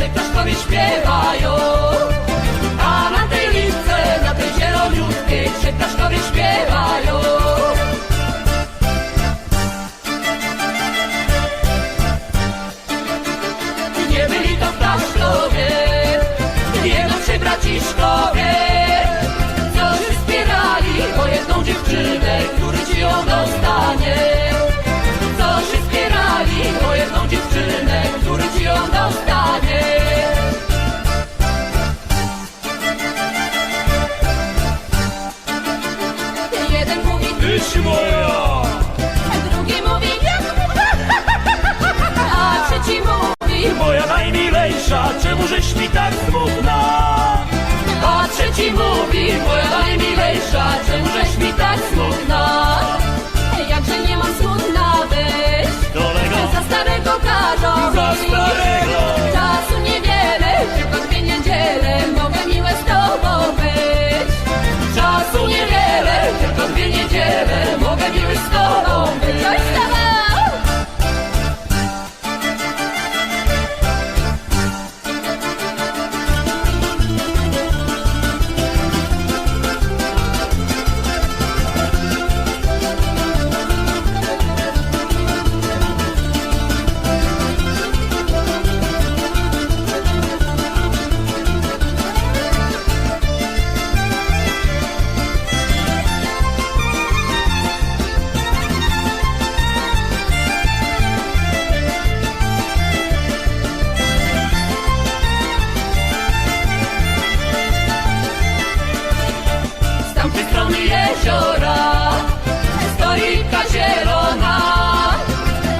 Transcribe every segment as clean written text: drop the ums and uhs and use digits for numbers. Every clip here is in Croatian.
się kraszkowie śpiewają. A na tej lipce, na tej zieloniutkiej się kraszkowie śpiewają. Nie byli to w Kraszkowie najlepsi braciszkowie, co się wspierali o jedną dziewczynę, który ci ją dostanie. Co się wspierali o jedną dziewczynę, który ci ją dostanie. Jeden mówi tyś moja, drugi mówi a trzeci mówi moja najmilejsza, czemużeś mi tak smutna? A trzeci mówi moja najmilejsza, czemużeś mi tak smutna? Jakże nie mam smutna być, za starego każą za starego. Czasu niewiele, tylko 2 niedziele, mogę miłe z tobą być. Czasu niewiele, tylko 2 niedziele, mogę miły z tobą być. Oj, wstawał! Jeziora, stoika zielona,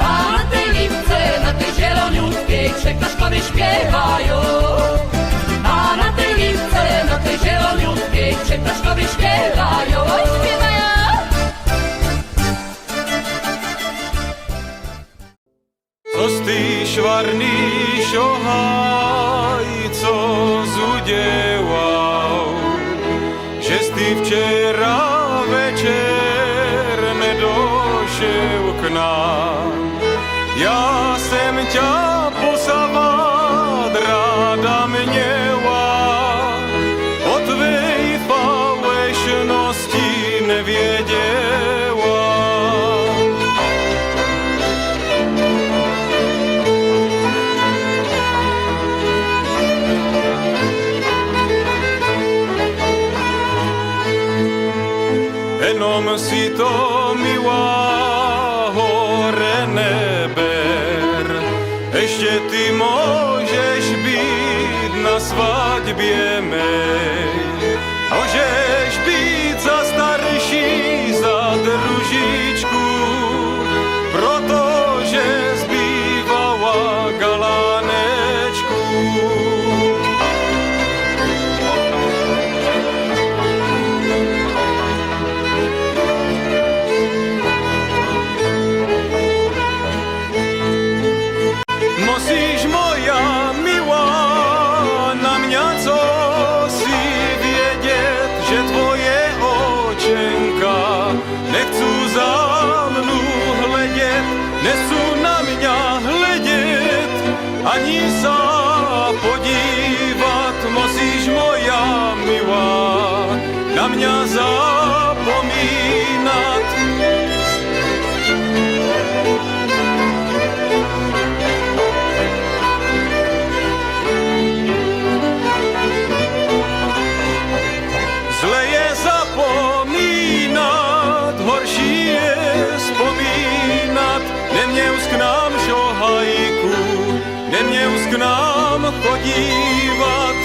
a na tej lipce, na tej zieloniutkiej trzech kraszkowie śpiewają. A na tej lipce, na tej zieloniutkiej trzech kraszkowie śpiewają. Oj, śpiewają! Co z ty szwarny šohaj, co zudělal, že jsi včera večer nedošel k nám. Já jsem tě posavat ráda měla, o tvej falešnosti nevěděla. Jenom si to milá hore neber, ještě ty můžeš být na svatbě mej. Můžeš být za starší, za družičku, protože zbývala galánečku. Musíš moja milá na mě co si vědět, že tvoje očenka nechcu za mnou hledět, nesu na mě hledět, ani se podívat. Musíš moja milá na mě zapomínat. Zle je zapomínat, horší je vzpomínat. Neměl k nám šohajku, neměl k nám chodívat.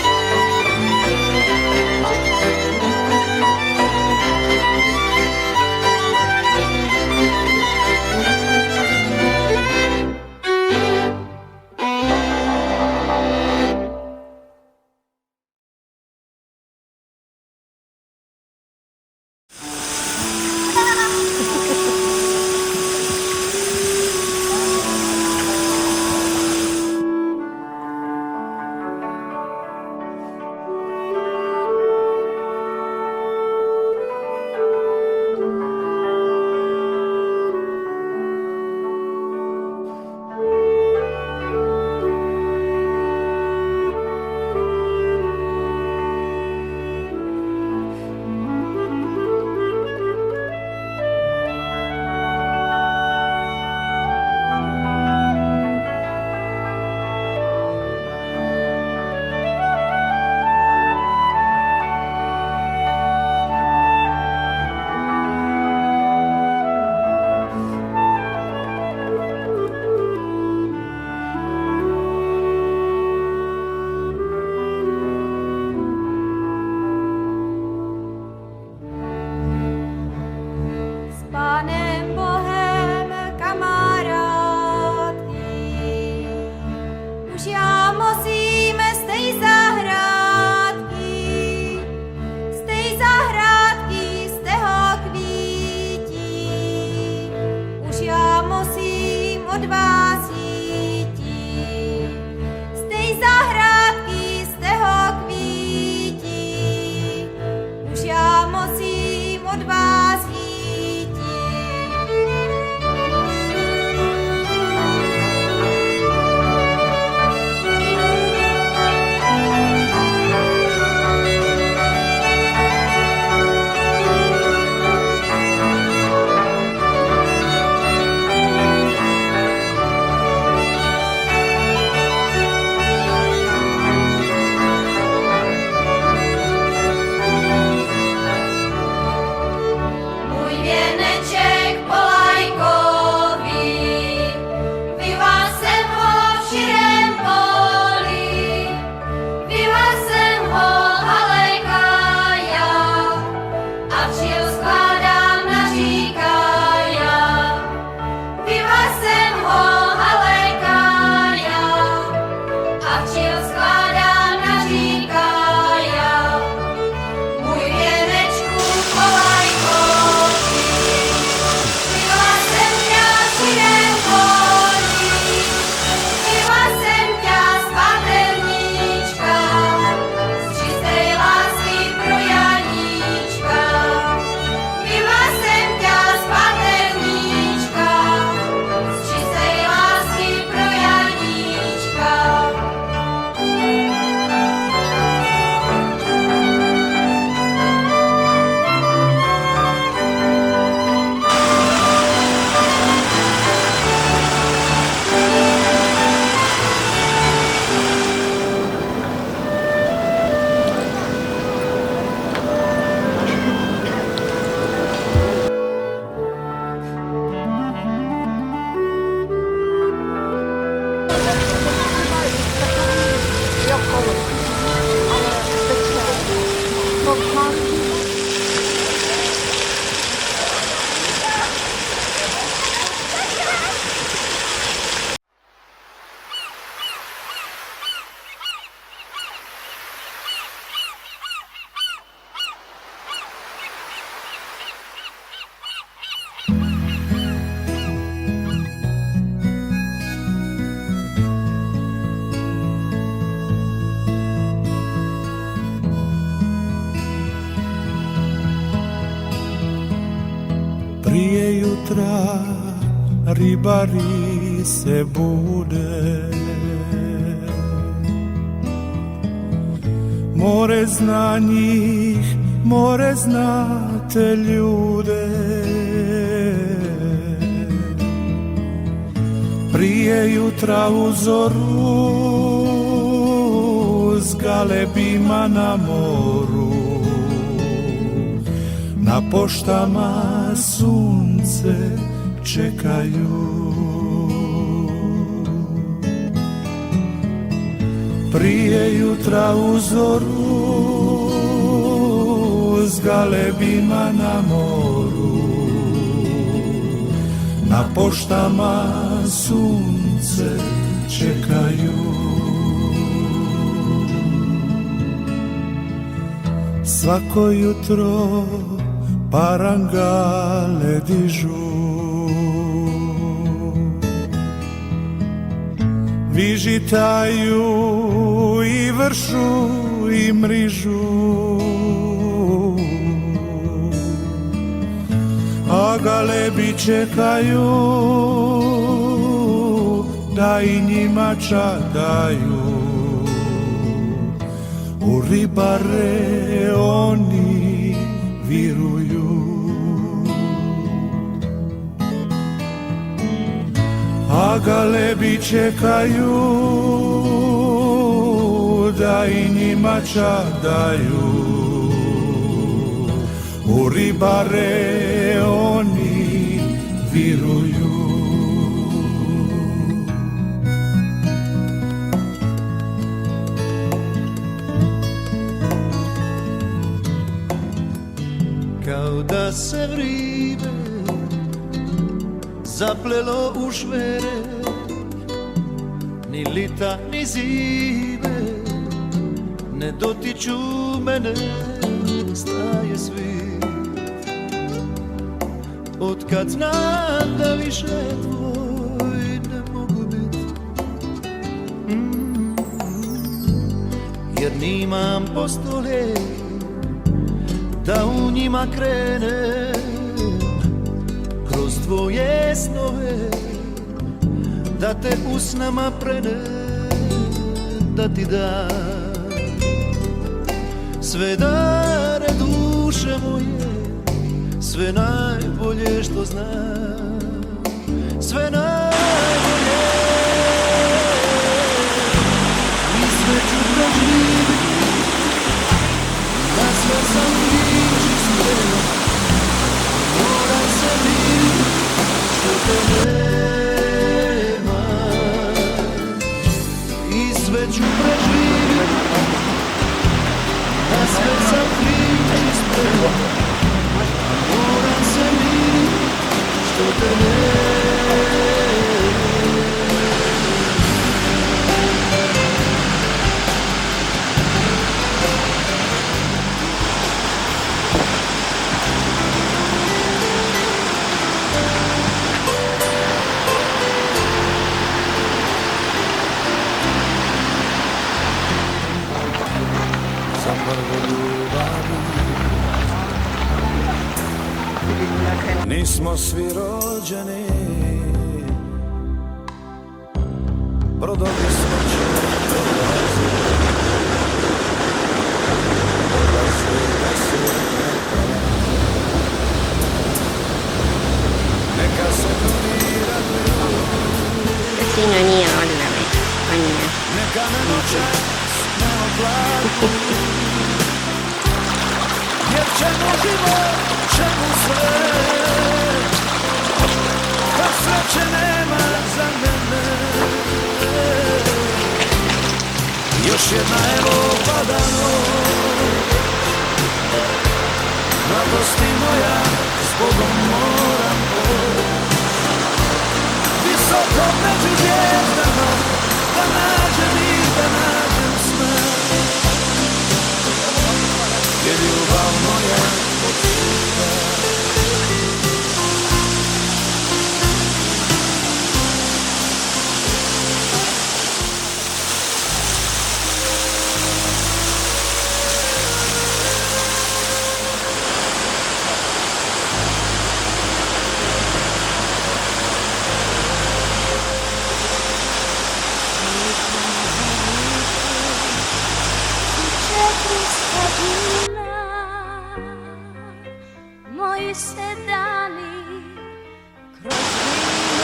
včiel skladám naříkaja, piva sem ho halekaja, a včiel skladám naříkaja, můj věnečku chovaj koty, piva sem ťa židem volí, piva sem ťa spaterníčka, z čistej lásky pro Janíčka. Piva sem ťa spaterníčka, z čistej lásky pro Janíčka. Prije jutra ribari se bude, more zna njih, more zna te ljude. Prije jutra u zoru s galebima na moru, na poštama sunce čekaju. Prije jutra u zoru s galebima na moru, na poštama sunce čekaju. Svako jutro parangale dižu, vižitaju i vršu i mrižu, a galebi čekaju da i njima čadaju. U ribare oni viruju, a galebi čekaju da i njima čadaju. U ribare oni viruju. Kao da se vrijeme zaplelo u švere, ni lita ni zime ne dotiču mene, staje svijet. Otkad znam da više tvoj ne mogu bit, jer nimam postole da u njima krenem kroz tvoje snove, da te usnama prenem, da ti dam sve dare duše moje, sve najbolje što znam, sve najbolje. I sve ću proživiti, na sve sam priči spreman, moram se vidjeti što te nema. I sve ću preživjeti, na sve sam priči spreman, Nismo svi rođeni, brodovi smo će dolaziti, neka se drugi raduju, Sino nije odla već, on je. neka me noćas ne oplakuju, jer čemu život, čemu sve, kad sreće nema za mene. Još jedna evo pada noć, mladosti moja, zbogom moram poći, visoko među zvijezdama, da nađem ih, da nađem sve, jer ljubav moja počuva. Moji se dani kroz vrijeme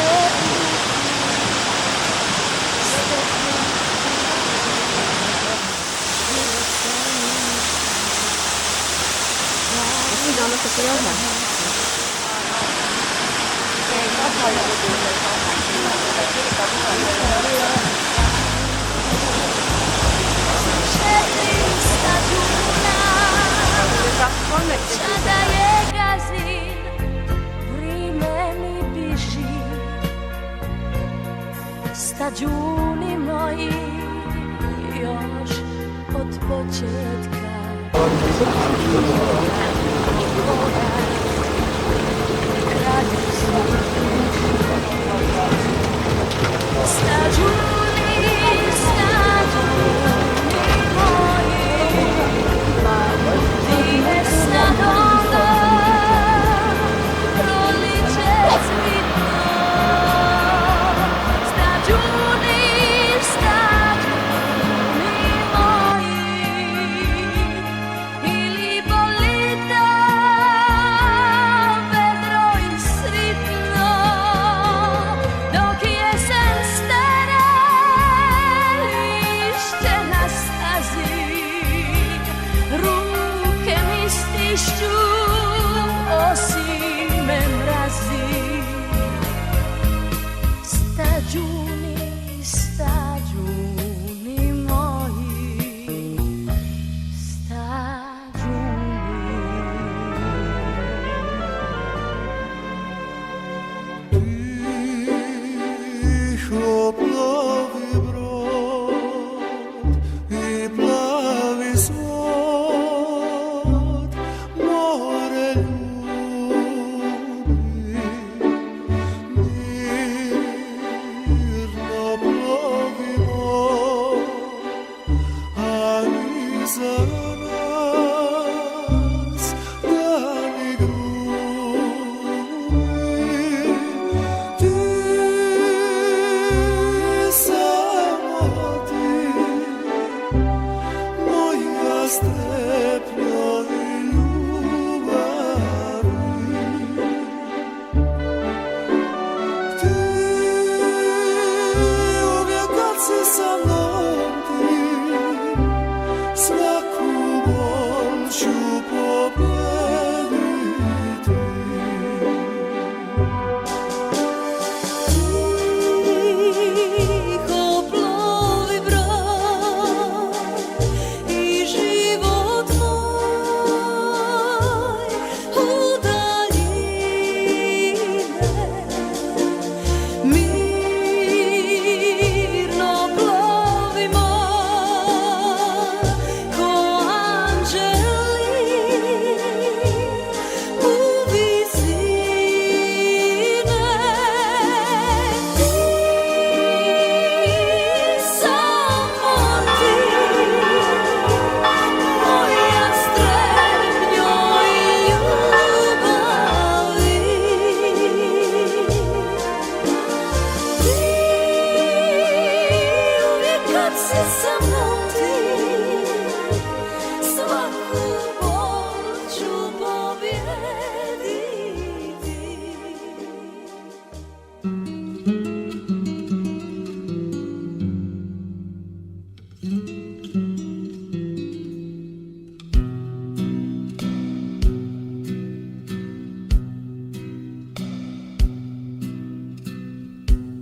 Jesi doma se prijela? Sada je gazin, vrijeme mi biži, stađuni moji još od početka. Stađuni, stađuni moji, ti je sad onda proliče cvitno. Stađuni, stađuni moji, ili bolite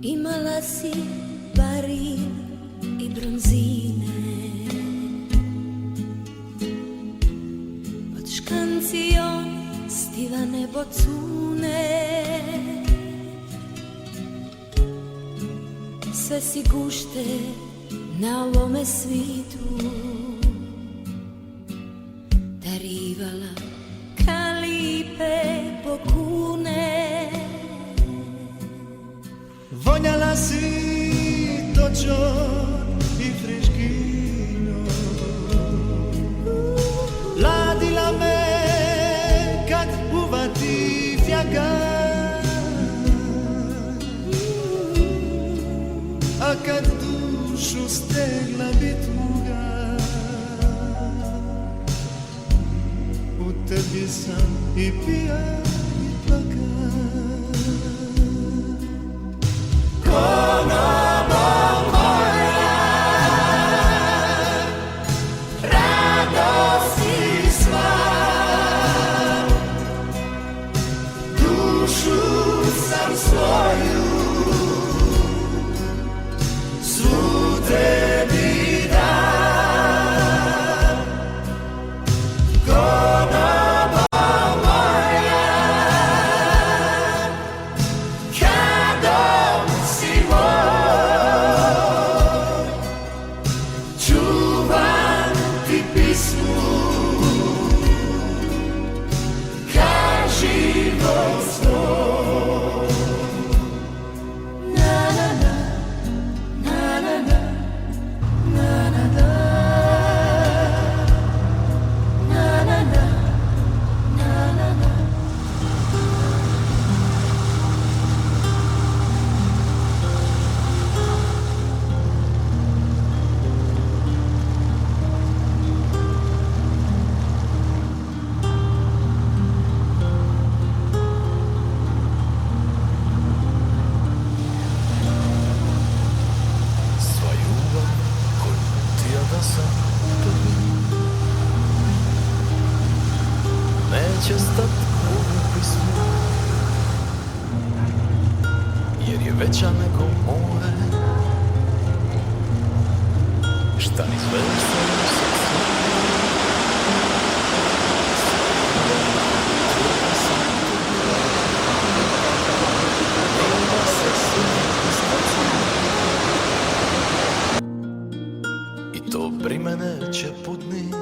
Imala si baril i bronzine pod škancijom stivane bocune. Sve si gušte na ovome svitu darivala kalipe pokune. Vonjala si točon i friškino, ladila me kad uvati fjaga, a kad dušu stegla bi tuga, u tebi sam i pija i plaka. Neće stat u pismu, jer je veća nego more. Šta ni sve u svom srcu, nema se sve iskaca. I to brimene će putnit.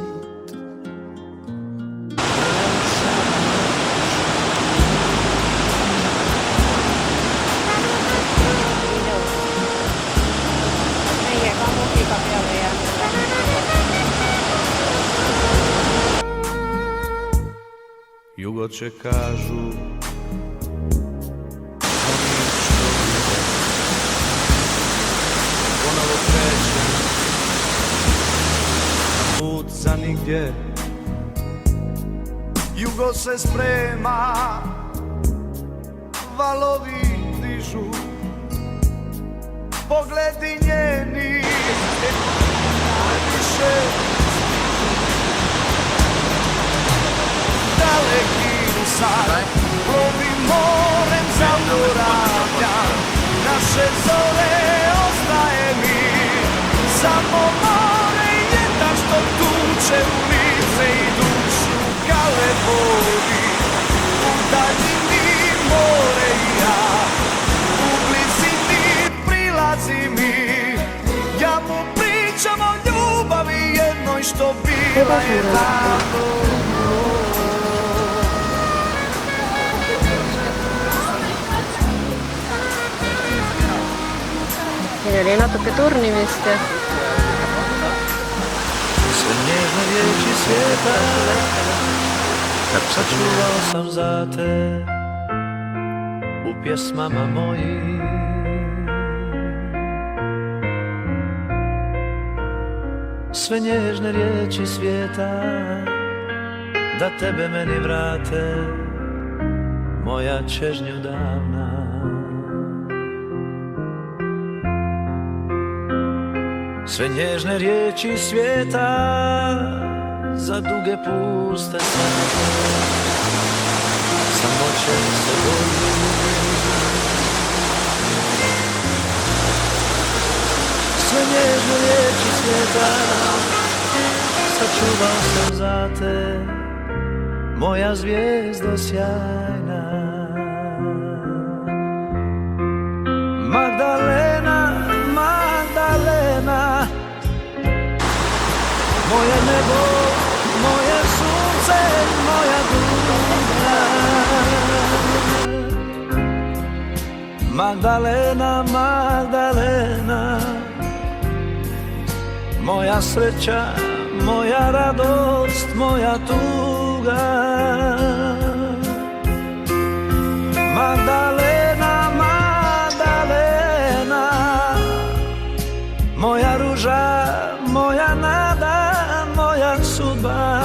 Jugo će kažu ponovo krećem put za nigdje. Jugo se sprema, valovi dižu, pogledi njeni najviše daleki sad, plovi morem zaboravlja, naše zore ostaje mi, samo more jedna što tuče u lice i dušu kale vodi. U daljini more i ja, u blizini prilazi mi, ja mu pričam o ljubavi jednoj što bila je davno. Siin oli natuke tornimist ja Sve nježne riječi svijeta sačuvao sam za te u pjesmama mojim. Sve nježne riječi svijeta da tebe meni vrate, moja čežnju davna. Sve nježne riječi svijeta za duge puste sate, samo će se boliti. svijeta, sačuvao sam za te, moja zvijezdo sjajna. Magdalena, Magdalena, moje nebo, moje sunce, moja duša. Magdalena, Magdalena, moja sreća, moja radost, moja tuga. Magdalena, Magdalena, moja ruža, moja nada, moja sudba.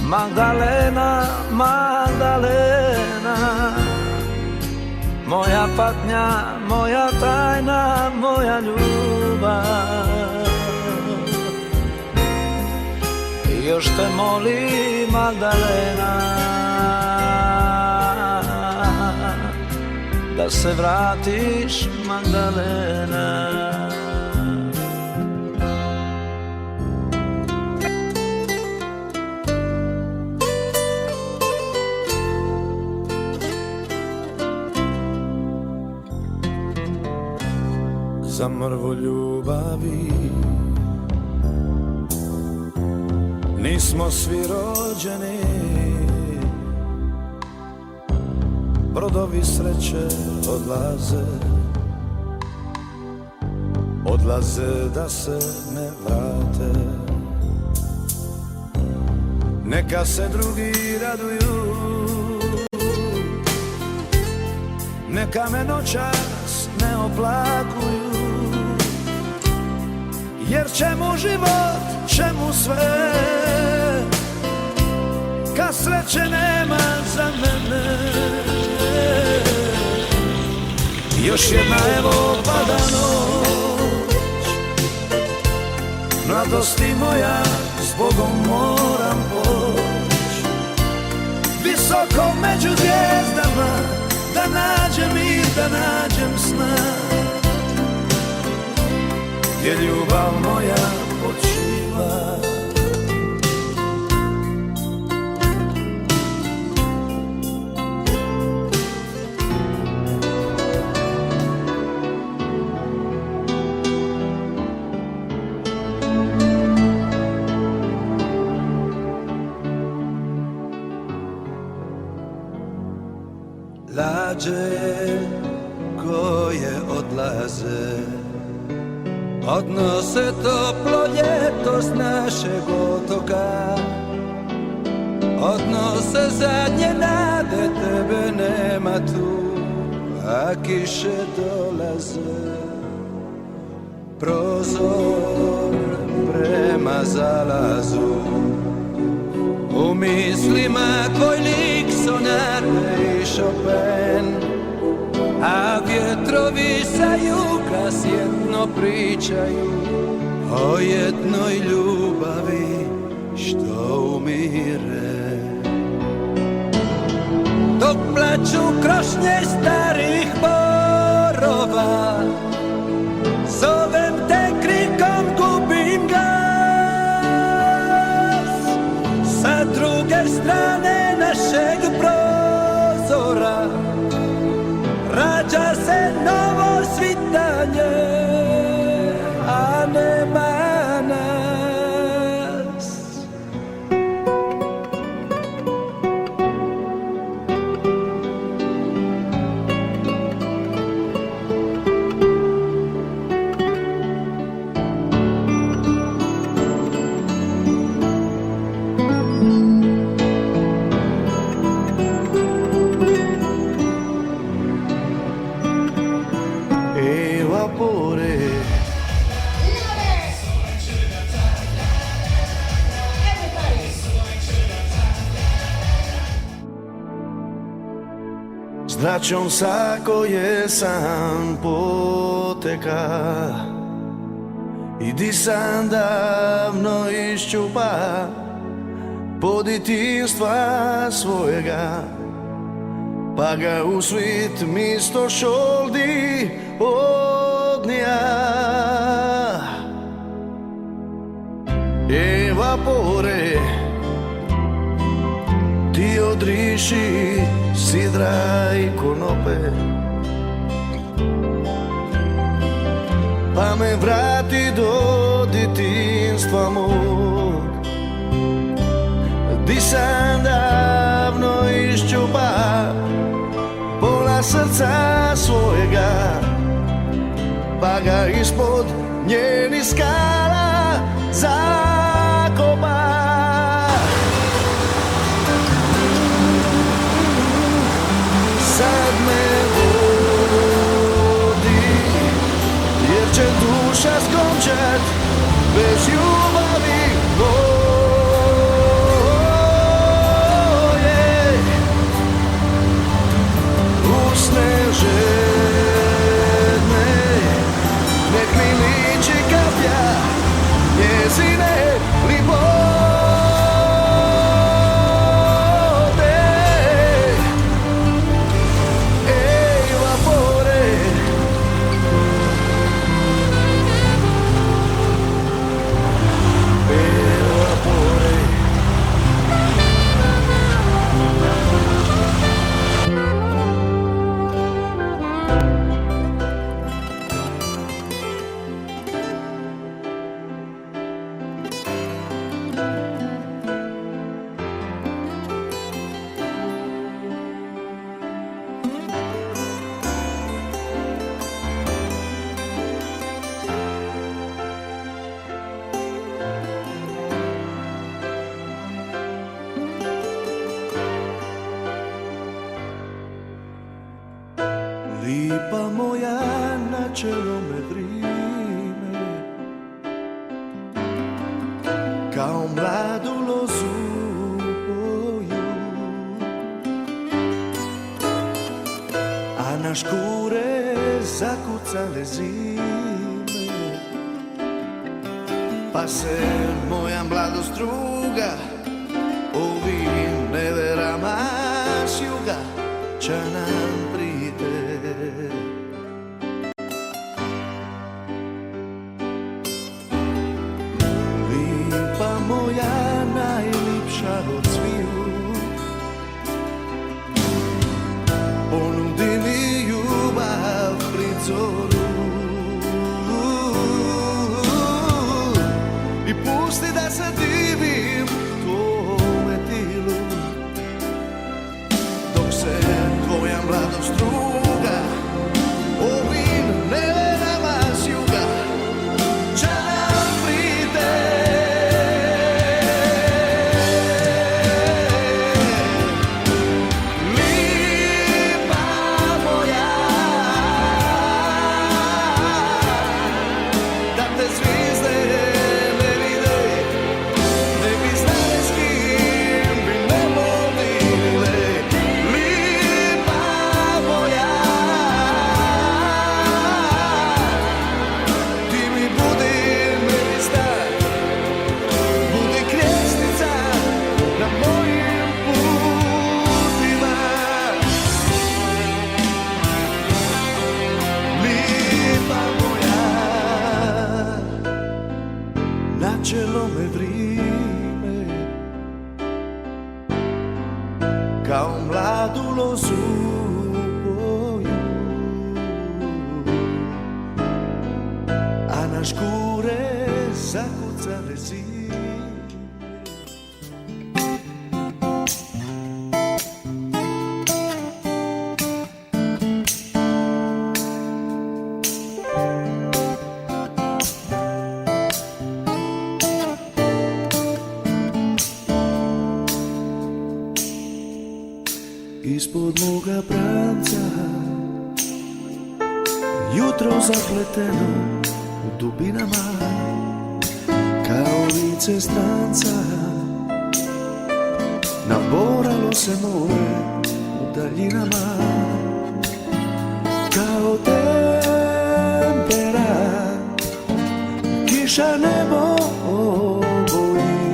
Magdalena, Magdalena, moja patnja, moja tajna, moja ljubav. I još te molim, Magdalena, da se vratiš, Magdalena. Za mrvu ljubavi nismo svi rođeni, brodovi sreće odlaze, odlaze da se ne vrate. Neka se drugi raduju, neka me noćas ne oplakuju, jer čemu život, čemu sve, kad sreće nema za mene. Još jedna evo pada noć, mladosti moja, s Bogom moram poć. Visoko među zvijezdama, da nađem mir, da nađem sna, gdje ljubav moja počiva. Lađe koje odlaze odnose toplo ljeto s našeg otoka, odnose zadnje nade, tebe nema tu, a kiše dolaze. Prozor prema zalazu, u mislima tvoj lik, Sonate i Chopin, a vjetrovi sa juga sjetno pričaju o jednoj ljubavi što umire. Dok plaću krošnje starih borova, zovem te krikom, gubim glas. Sa druge strane našeg prozora rađa se novo svitanje, a nema nas. S braćom sa koje sam poteka i di sam davno iščupa po ditinstva svojega, pa ga u svit misto šoldi slobodnija. Evapore, ti odriši sidra i konope, pa me vrati do djetinjstva mog, di sam davno iščupa pola srca svojega, pa ga ispod njenih skala zakopa. Sad me vodi, jer će duša skončat bez ljubavi moje. Usne žedne, nek mi liči kaplja njezine libode. Evapore, evapore. Lipa moja na čelo me vrime, kao mladu lozu boju, a na škure zakucale zime, pa se moja mladost druga ovim neverama s juga će nam pride. Lipa moja najlipša od sviju, ponudi mi ljubav pri zoru i pusti da se divim tvome tilu, dok se tvoja mladost druga ovim neverama s juga će nam pride. Lipa moja, da te zvizde ne vide, ne bi znale s kim bi ne molile. Lipa moja, ti mi budi nevista, budi krjesnica na mojim putima. Lipa moja, na čelo me vrime, kao mladu lozu boju, a na škure zakucale zime. Ispod moga pranca jutro zapleteno u dubinama, kao lice stranca, naboralo se more u daljinama, kao tempera kiša nebo boji,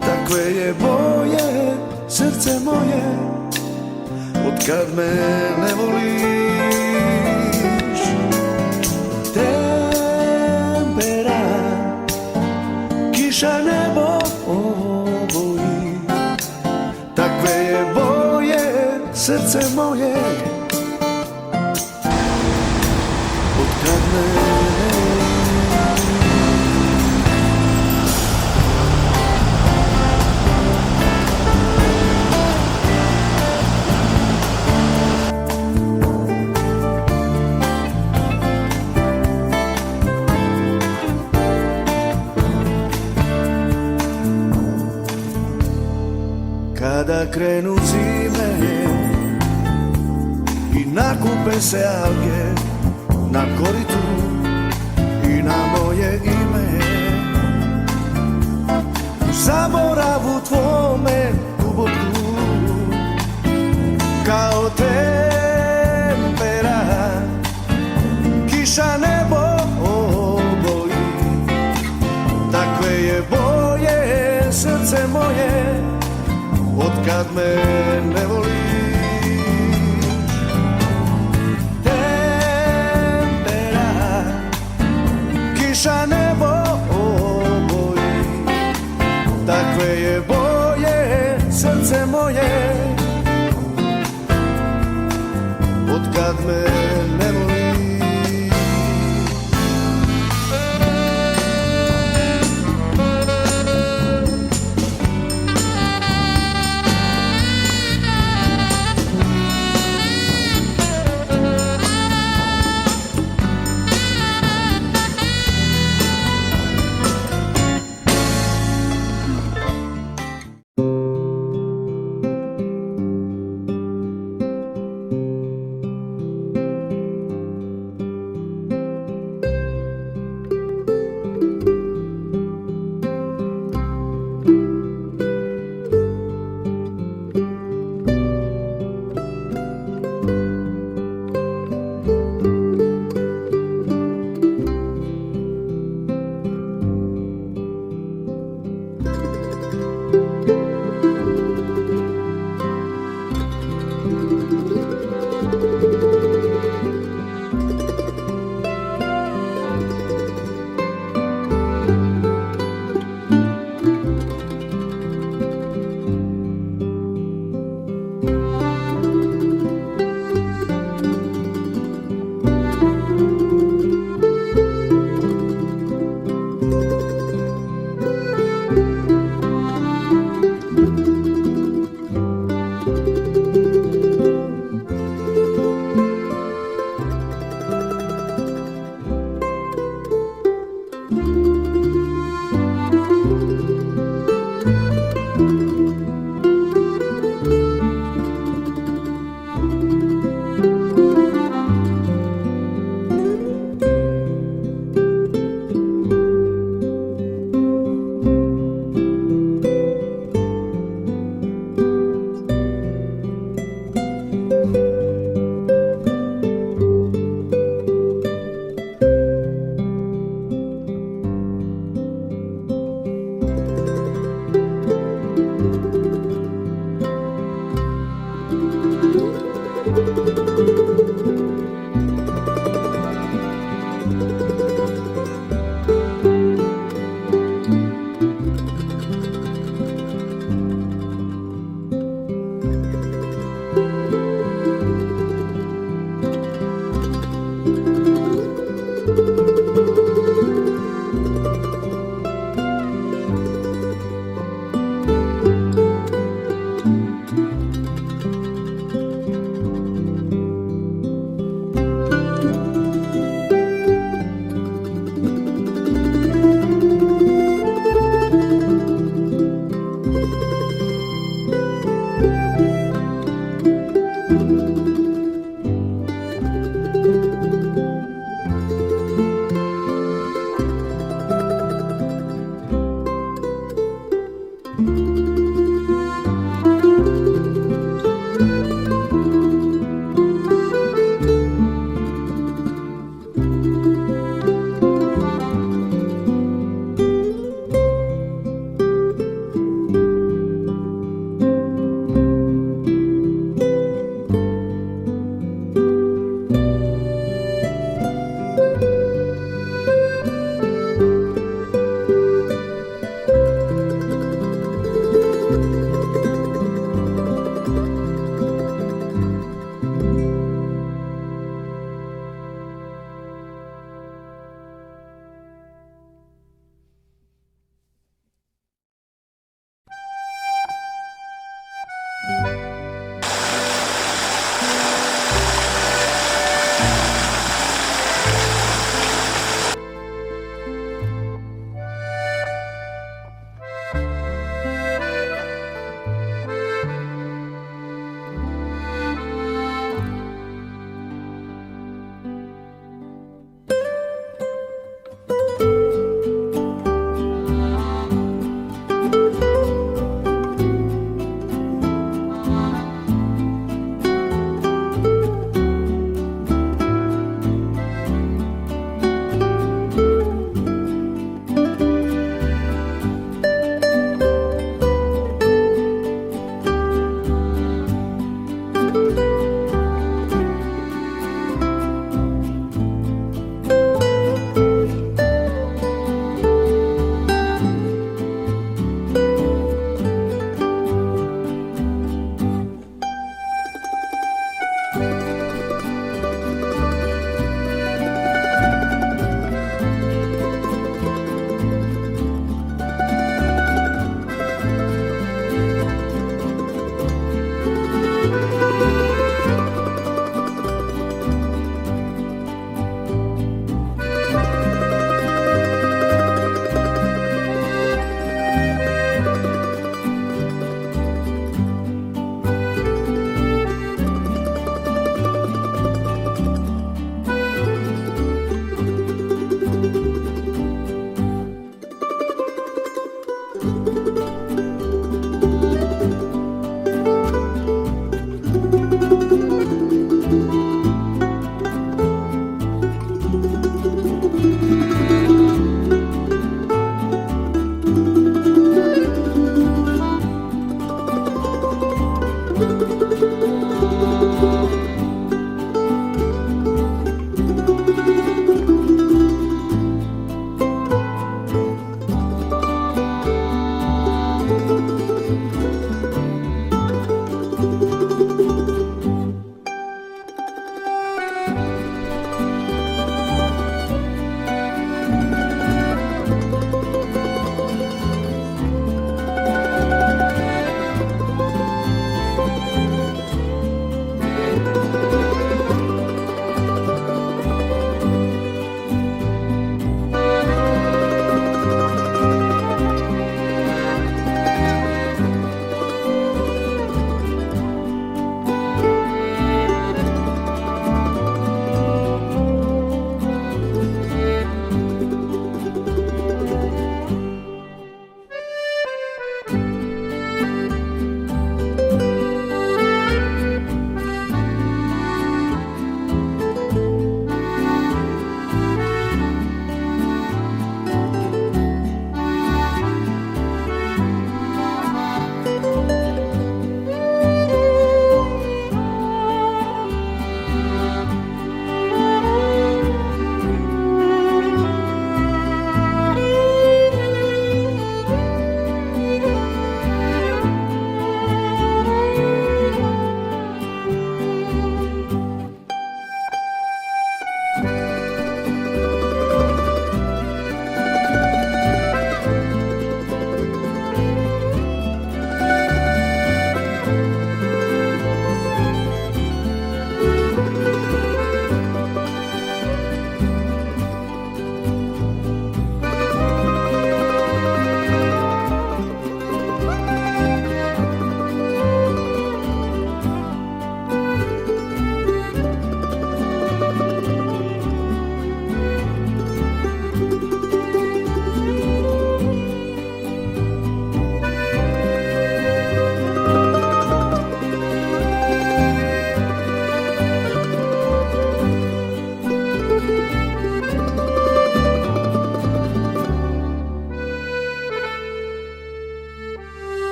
takve je boje srce moje, od kad me ne voliš. kiša nebo obojí, takve je boje srce moje, odkad me kada krenu zime i nakupe se alge na koritu i na moje ime, u zaboravu tvome duboku kao tempera kiša nebo oboji, takve je boje srce moje, odkad me ne voliš. Tempera, kiša nebo oboji, takve je boje srce moje, odkad me ne voliš.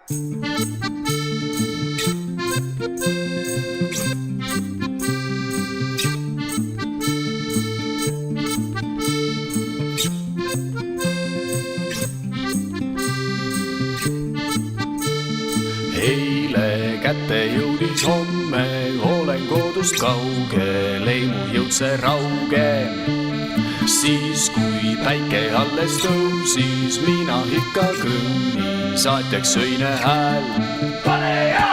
Eile kätte jõudis homme, olen kodust kaugel, ei mu jõud see rauge. Siis kui päike alles tõusis, mina ikka kõnnin, saatjaks öine hääl. Pane